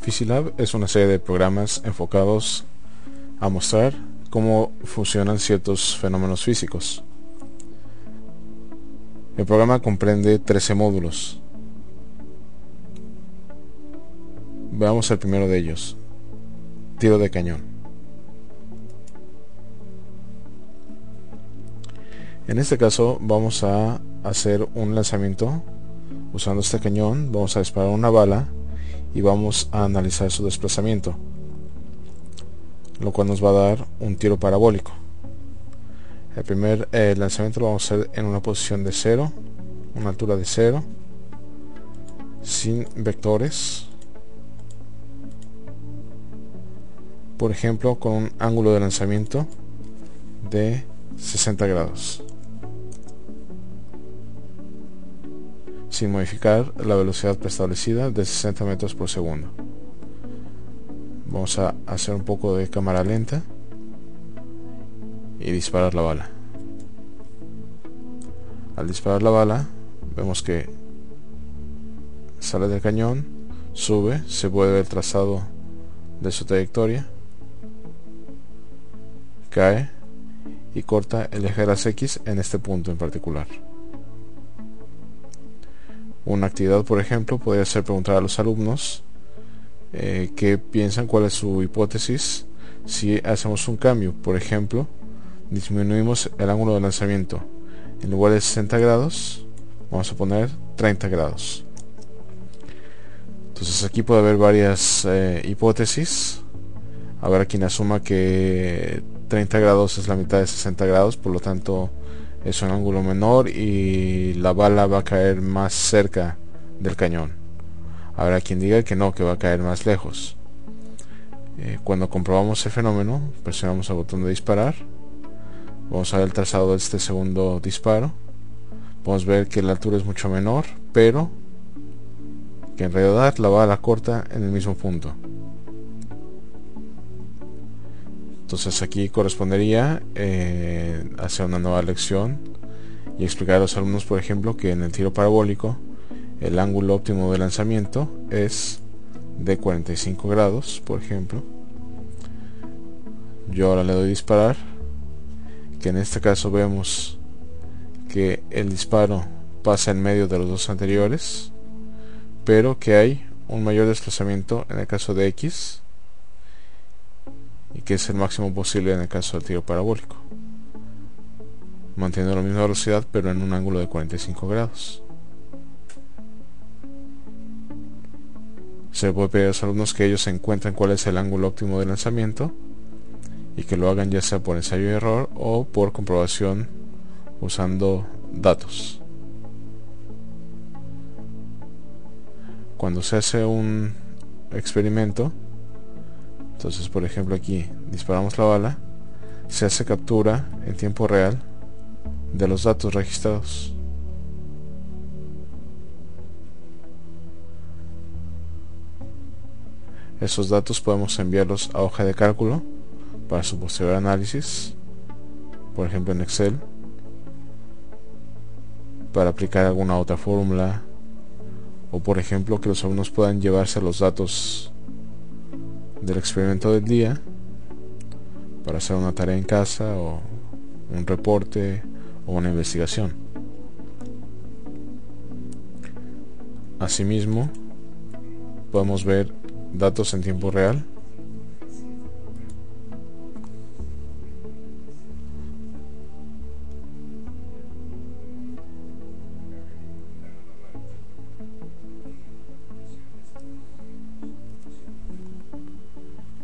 Physilab es una serie de programas enfocados a mostrar cómo funcionan ciertos fenómenos físicos. El programa comprende 13 módulos. Veamos el primero de ellos: tiro de cañón. En este caso vamos a hacer un lanzamiento usando este cañón. Vamos a disparar una bala y vamos a analizar su desplazamiento, lo cual nos va a dar un tiro parabólico. El primer lanzamiento lo vamos a hacer en una posición de 0, una altura de 0, sin vectores, por ejemplo con un ángulo de lanzamiento de 60 grados, sin modificar la velocidad preestablecida de 60 metros por segundo. Vamos a hacer un poco de cámara lenta y disparar la bala. Al disparar la bala vemos que sale del cañón, sube, se puede ver el trazado de su trayectoria, cae y corta el eje de las X en este punto en particular. Una actividad, por ejemplo, podría ser preguntar a los alumnos qué piensan, cuál es su hipótesis si hacemos un cambio. Por ejemplo, disminuimos el ángulo de lanzamiento, en lugar de 60 grados vamos a poner 30 grados. Entonces aquí puede haber varias hipótesis. Habrá quien asuma que 30 grados es la mitad de 60 grados, por lo tanto es un ángulo menor y la bala va a caer más cerca del cañón. Habrá quien diga que no, que va a caer más lejos. Cuando comprobamos el fenómeno, presionamos el botón de disparar. Vamos a ver el trazado de este segundo disparo. Podemos ver que la altura es mucho menor, pero que en realidad la bala corta en el mismo punto. Entonces aquí correspondería hacer una nueva lección y explicar a los alumnos, por ejemplo, que en el tiro parabólico el ángulo óptimo de lanzamiento es de 45 grados, por ejemplo. Yo ahora le doy disparar, que en este caso vemos que el disparo pasa en medio de los dos anteriores, pero que hay un mayor desplazamiento en el caso de X, y que es el máximo posible en el caso del tiro parabólico, manteniendo la misma velocidad pero en un ángulo de 45 grados. Se puede pedir a los alumnos que ellos encuentren cuál es el ángulo óptimo de lanzamiento y que lo hagan ya sea por ensayo y error o por comprobación usando datos. Cuando se hace un experimento, entonces por ejemplo aquí disparamos la bala, se hace captura en tiempo real de los datos registrados. Esos datos podemos enviarlos a hoja de cálculo para su posterior análisis, por ejemplo en Excel, para aplicar alguna otra fórmula, o por ejemplo que los alumnos puedan llevarse los datos del experimento del día para hacer una tarea en casa o un reporte o una investigación. Asimismo, podemos ver datos en tiempo real,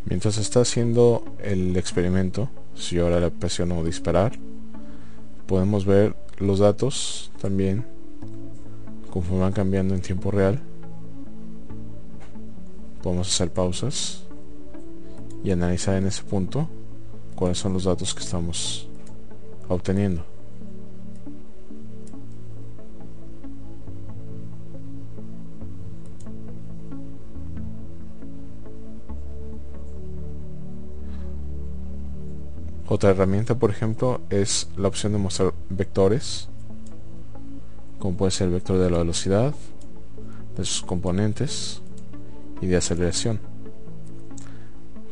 mientras está haciendo el experimento. Si yo ahora le presiono disparar, podemos ver los datos también conforme van cambiando en tiempo real. Podemos hacer pausas y analizar en ese punto cuáles son los datos que estamos obteniendo. Otra herramienta, por ejemplo, es la opción de mostrar vectores, como puede ser el vector de la velocidad, de sus componentes y de aceleración.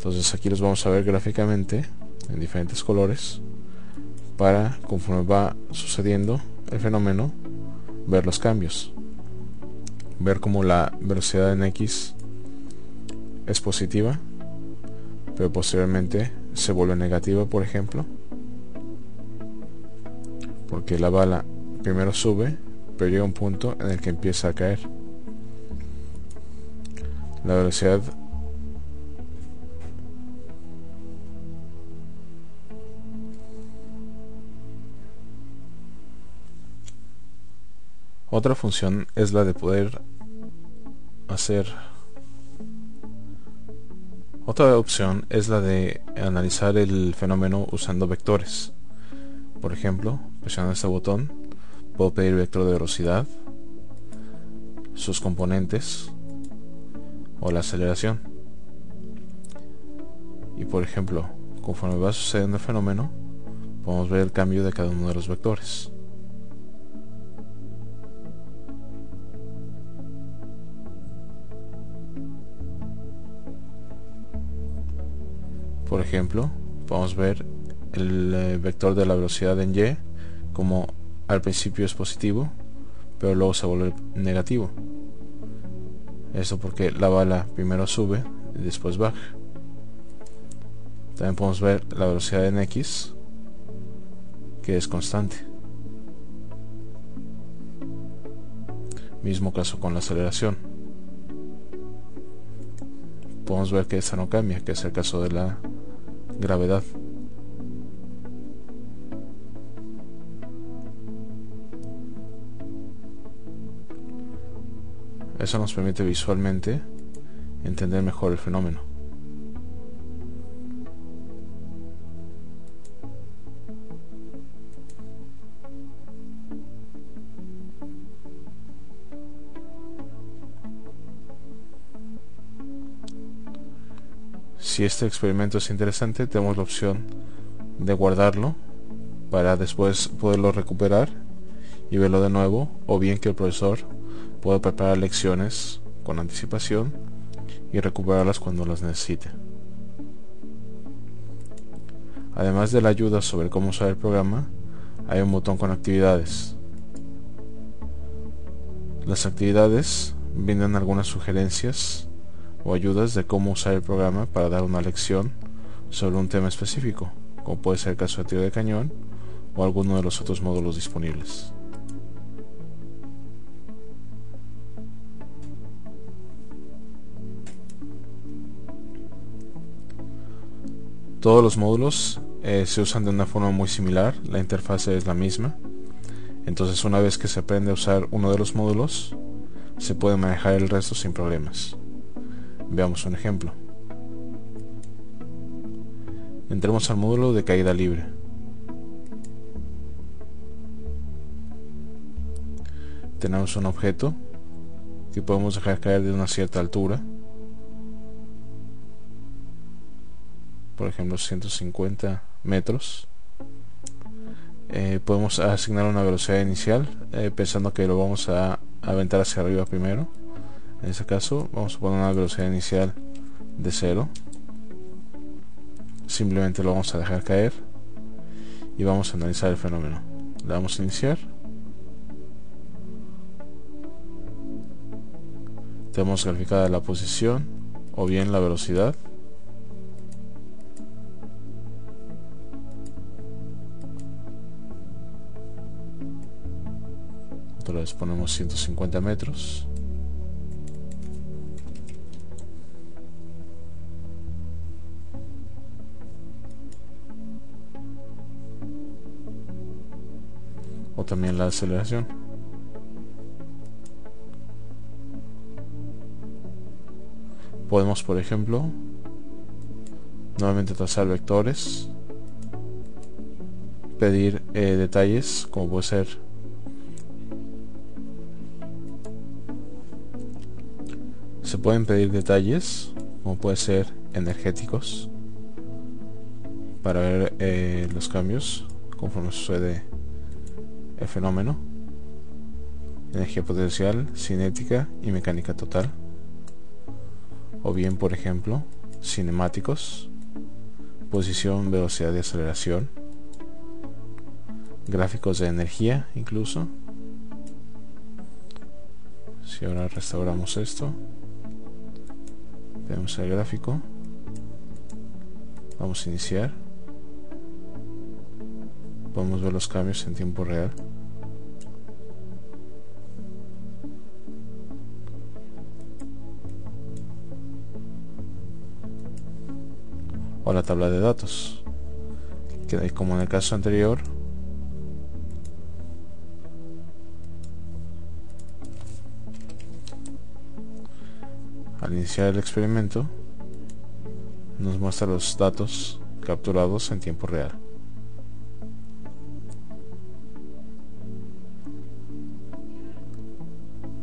Entonces aquí los vamos a ver gráficamente en diferentes colores para, conforme va sucediendo el fenómeno, ver los cambios, ver cómo la velocidad en X es positiva pero posteriormente se vuelve negativa, por ejemplo, porque la bala primero sube pero llega a un punto en el que empieza a caer. La velocidad otra función es la de poder hacer otra opción es la de analizar el fenómeno usando vectores. Por ejemplo, presionando este botón puedo pedir vector de velocidad, sus componentes o la aceleración. Y por ejemplo, conforme va sucediendo el fenómeno, podemos ver el cambio de cada uno de los vectores. Por ejemplo, podemos ver el vector de la velocidad en Y como al principio es positivo, pero luego se vuelve negativo. Esto porque la bala primero sube y después baja. También podemos ver la velocidad en X, que es constante. Mismo caso con la aceleración. Podemos ver que esta no cambia, que es el caso de la gravedad. Eso nos permite visualmente entender mejor el fenómeno. Si este experimento es interesante, tenemos la opción de guardarlo para después poderlo recuperar y verlo de nuevo, o bien que el profesor pueda preparar lecciones con anticipación y recuperarlas cuando las necesite. Además de la ayuda sobre cómo usar el programa, hay un botón con actividades. Las actividades brindan algunas sugerencias o ayudas de cómo usar el programa para dar una lección sobre un tema específico, como puede ser el caso de tiro de cañón o alguno de los otros módulos disponibles. Todos los módulos se usan de una forma muy similar, la interfase es la misma. Entonces, una vez que se aprende a usar uno de los módulos, se puede manejar el resto sin problemas. Veamos un ejemplo. Entremos al módulo de caída libre. Tenemos un objeto que podemos dejar caer de una cierta altura, por ejemplo 150 metros. Podemos asignar una velocidad inicial, pensando que lo vamos a aventar hacia arriba primero. En este caso vamos a poner una velocidad inicial de 0. Simplemente lo vamos a dejar caer y vamos a analizar el fenómeno. Le damos a iniciar. Tenemos graficada la posición o bien la velocidad. Otra vez ponemos 150 metros. O también la aceleración. Podemos, por ejemplo, nuevamente trazar vectores, pedir detalles, como puede ser se pueden pedir detalles, como puede ser energéticos, para ver los cambios conforme sucede el fenómeno, energía potencial, cinética y mecánica total. O bien, por ejemplo, cinemáticos, posición, velocidad de aceleración, gráficos de energía incluso. Si ahora restauramos esto, tenemos el gráfico, vamos a iniciar, podemos ver los cambios en tiempo real. O la tabla de datos, que como en el caso anterior, al iniciar el experimento nos muestra los datos capturados en tiempo real.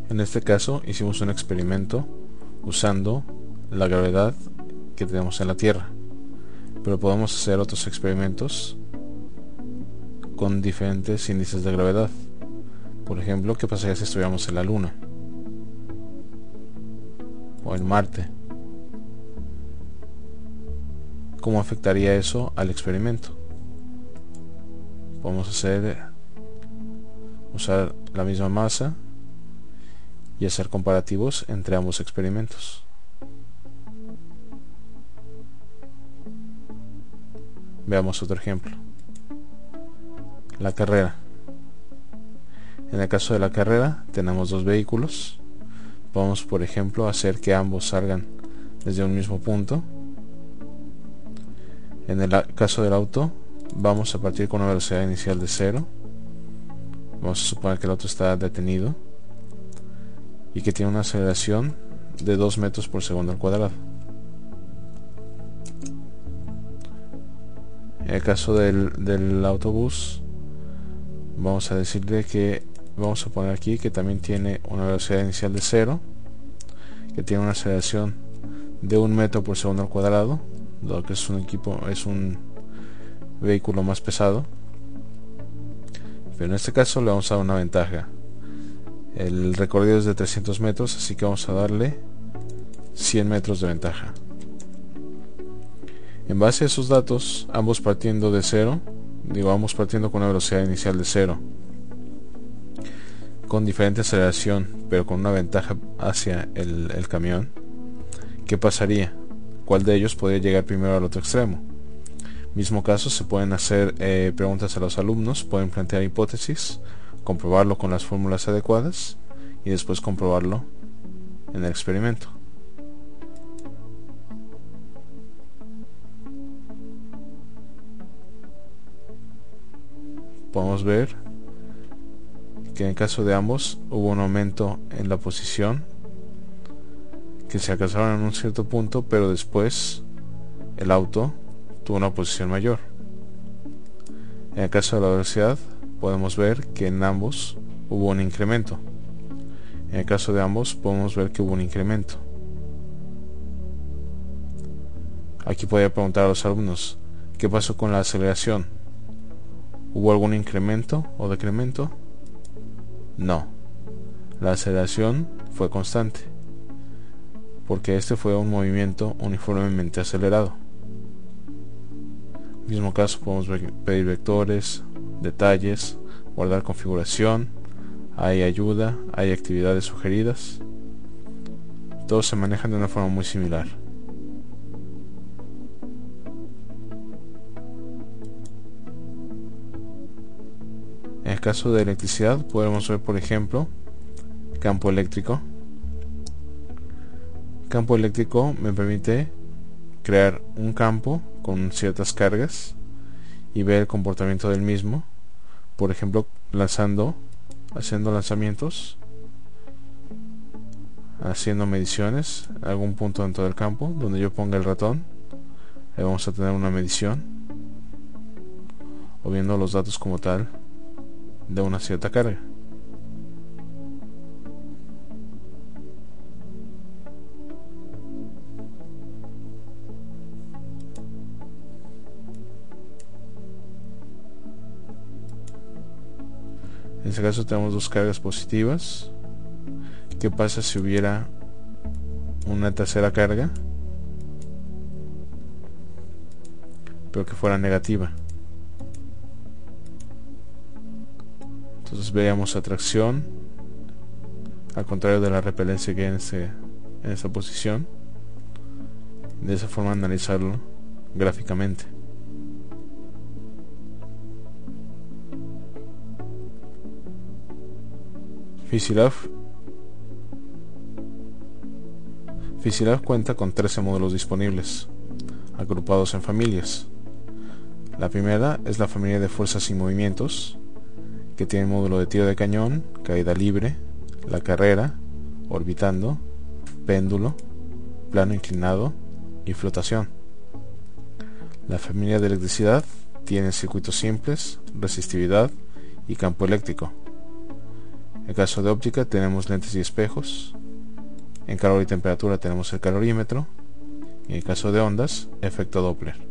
En este caso hicimos un experimento usando la gravedad que tenemos en la Tierra, pero podemos hacer otros experimentos con diferentes índices de gravedad. Por ejemplo, ¿qué pasaría si estuviéramos en la Luna o en Marte? ¿Cómo afectaría eso al experimento? Podemos usar la misma masa y hacer comparativos entre ambos experimentos. Veamos otro ejemplo. La carrera. En el caso de la carrera tenemos dos vehículos. Vamos, por ejemplo, a hacer que ambos salgan desde un mismo punto. En el caso del auto, vamos a partir con una velocidad inicial de 0. Vamos a suponer que el auto está detenido y que tiene una aceleración de 2 metros por segundo al cuadrado. En el caso del autobús, vamos a decirle que vamos a poner aquí que también tiene una velocidad inicial de 0, que tiene una aceleración de 1 metro por segundo al cuadrado, dado que es un vehículo más pesado. Pero en este caso le vamos a dar una ventaja. El recorrido es de 300 metros, así que vamos a darle 100 metros de ventaja. En base a esos datos, ambos partiendo de 0, ambos partiendo con una velocidad inicial de 0, con diferente aceleración, pero con una ventaja hacia el camión, ¿qué pasaría? ¿Cuál de ellos podría llegar primero al otro extremo? Mismo caso, se pueden hacer preguntas a los alumnos, pueden plantear hipótesis, comprobarlo con las fórmulas adecuadas y después comprobarlo en el experimento. Podemos ver que en el caso de ambos hubo un aumento en la posición, que se alcanzaron en un cierto punto, pero después el auto tuvo una posición mayor. En el caso de la velocidad, podemos ver que en ambos hubo un incremento. En el caso de ambos podemos ver que hubo un incremento. Aquí podría preguntar a los alumnos, ¿qué pasó con la aceleración? ¿Hubo algún incremento o decremento? No, la aceleración fue constante, porque este fue un movimiento uniformemente acelerado. En el mismo caso podemos pedir vectores, detalles, guardar configuración, hay ayuda, hay actividades sugeridas. Todos se manejan de una forma muy similar. En el caso de electricidad podemos ver, por ejemplo, campo eléctrico. Campo eléctrico me permite crear un campo con ciertas cargas y ver el comportamiento del mismo, por ejemplo haciendo lanzamientos, haciendo mediciones en algún punto dentro del campo donde yo ponga el ratón. Ahí vamos a tener una medición, o viendo los datos como tal de una cierta carga. En este caso tenemos dos cargas positivas. ¿Qué pasa si hubiera una tercera carga? pero que fuera negativa. Entonces veríamos atracción al contrario de la repelencia que hay en esa posición. De esa forma analizarlo gráficamente. Physilab cuenta con 13 módulos disponibles, agrupados en familias. La primera es la familia de fuerzas y movimientos, que tiene módulo de tiro de cañón, caída libre, la carrera, orbitando, péndulo, plano inclinado y flotación. La familia de electricidad tiene circuitos simples, resistividad y campo eléctrico. En caso de óptica tenemos lentes y espejos. En calor y temperatura tenemos el calorímetro. Y en caso de ondas, efecto Doppler.